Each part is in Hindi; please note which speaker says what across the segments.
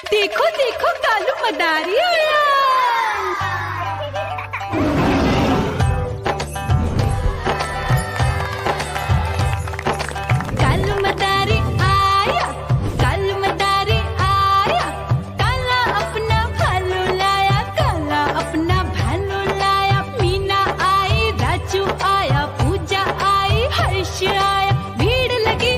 Speaker 1: देखो देखो कालू मदारी आया। कालू मदारी आया, कालू मदारी आया। काला अपना भालू लाया, काला अपना भालू लाया। मीना आई, राजू आया, पूजा आई, हर्ष आया। भीड़ लगी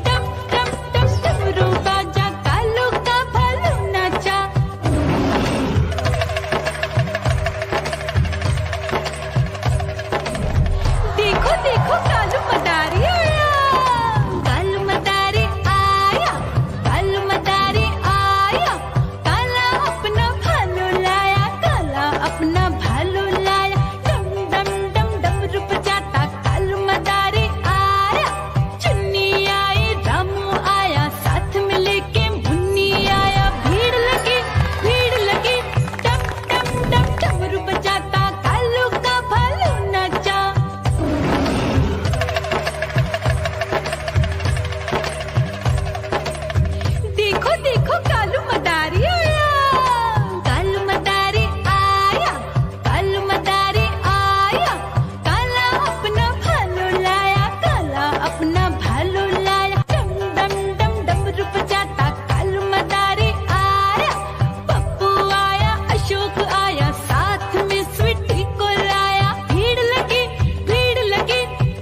Speaker 1: टम टम टम डमरू बाजा, कालू का भालू नाचा। देखो देखो कालू मदारी आया। कालू मदारी आया, कालू मदारी आया। काला अपना भालू लाया, काला अपना भालू लाया। डम डम डम डमरू बजाता कालू मदारी आया। चुन्नी आई, रामू आया, साथ में लेके मुन्नी आया। भीड़ लगी टम टम टम डमरू बजाता कालू का भालू नाचा। देखो देखो कालू मदारी आया। कालू मदारी आया, कालू मदारी आया। काला अपना भालू लाया, काला अपना भालू लाया। डम डम डम डमरू बजाता कालू मदारी आया। पप्पू आया, अशोक आया, साथ में स्वीटी को लाया। भीड़ लगी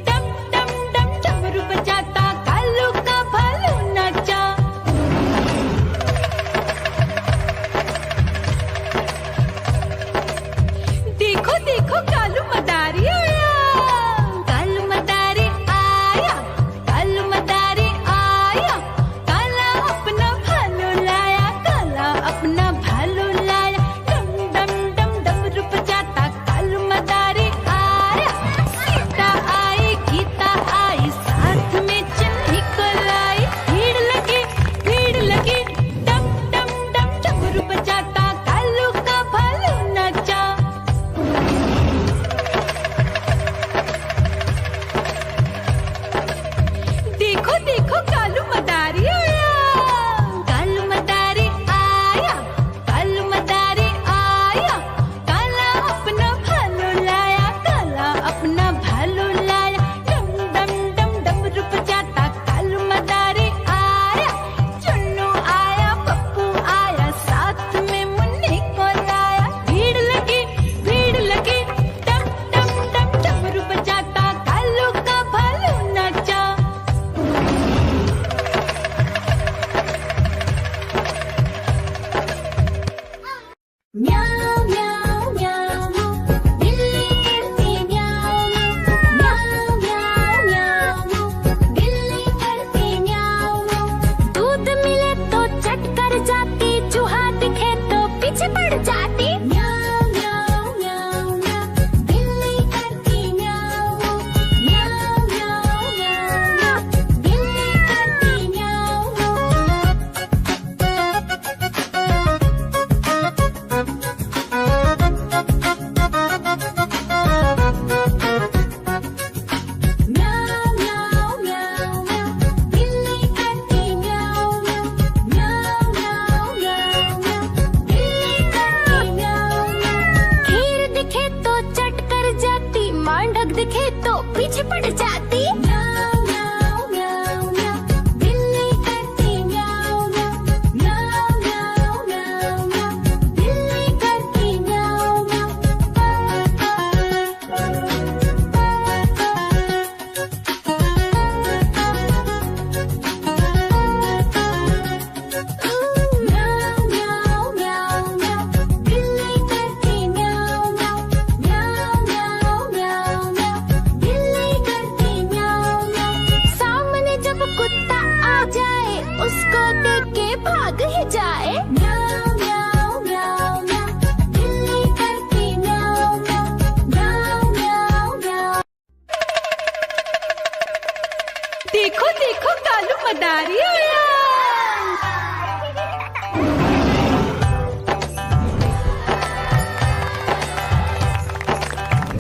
Speaker 1: टम टम टम डमरू बजाता कालू का भालू नाचा। देखो देखो कालू मदारी आया। कालू मदारी आया, कालू मदारी आया। काला अपना भालू लाया, काला अपना भालू लाया। डम डम डम डमरू बजाता कालू मदारी आया। सीता आई, गीता आई, साथ में चन्नी को लाई। भीड़ लगी टम टम टम डमरू बजाता कालू का भालू नाचा। देखो देखो कालू मदारी आया। कालू मदारी आया, कालू मदारी आया। काला अपना भालू लाया, काला अपना भालू लाया। डम डम डम डमरू बजाता कालू मदारी आया। चुन्नू आया, पप्पू आया, साथ में मुन्नी को लाया। भीड़ लगी टम टम टम डमरू बजाता कालू का भालू नाचा।
Speaker 2: म्याऊ म्याऊ म्याऊ, बिल्ली करती म्याऊ म्याऊ म्याऊ म्याऊ, बिल्ली करती म्याऊ। दूध मिले तो चट कर जाती, चूहा दिखे तो पीछे पड़ जाती। म्याऊ म्याऊ म्याऊ म्याऊ, बिल्ली करती म्याऊ म्याऊ म्याऊ म्याऊ, बिल्ली करती म्याऊ। म्याऊ म्याऊ म्याऊ म्याऊ, बिल्ली करती म्याऊ म्याऊ म्याऊ म्याऊ म्याऊ, बिल्ली करती म्याऊ म्याऊ। खीर दिखे तो चट कर जाती, मांडक दिखे तो पीछे पड़ जाती। म्याऊ म्याऊ म्याऊ म्याऊ, बिल्ली करती म्याऊ म्याऊ म्याऊ म्याऊ म्याऊ म्याऊ, बिल्ली करती म्याऊ म्याऊ म्याऊ म्याऊ म्याऊ, बिल्ली करती म्याऊ म्याऊ म्याऊ म्याऊ म्याऊ म्याऊ, बिल्ली करती म्याऊ म्याऊ। सामने जब कुत्ता आ जाए, उसको देख के भाग ही जाए। म्याऊ म्याऊ म्याऊ म्याऊ, बिल्ली करती म्याऊ म्याऊ म्याऊ म्याऊ म्याऊ।
Speaker 1: देखो देखो कालू मदारी आया।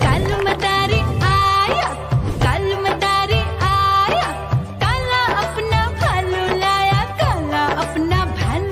Speaker 1: कालू मदारी आया, कालू मदारी आया। काला अपना भालू लाया, काला अपना भालू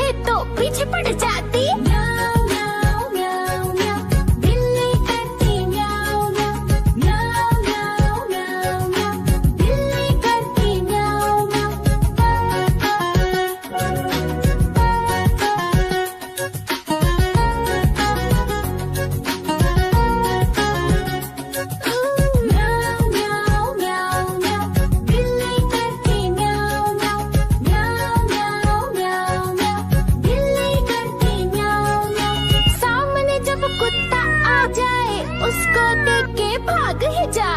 Speaker 2: देखे तो पीछे पड़ जाती। म्याऊ म्याऊ म्याऊ म्याऊ, बिल्ली करती म्याऊ म्याऊ। म्याऊ म्याऊ म्याऊ म्याऊ, बिल्ली करती म्याऊ म्याऊ। म्याऊ म्याऊ म्याऊ म्याऊ, बिल्ली करती म्याऊ म्याऊ। म्याऊ म्याऊ म्याऊ म्याऊ, बिल्ली करती म्याऊ म्याऊ। सामने जब कुत्ता आ जाए उसको देख के भाग ही जाए।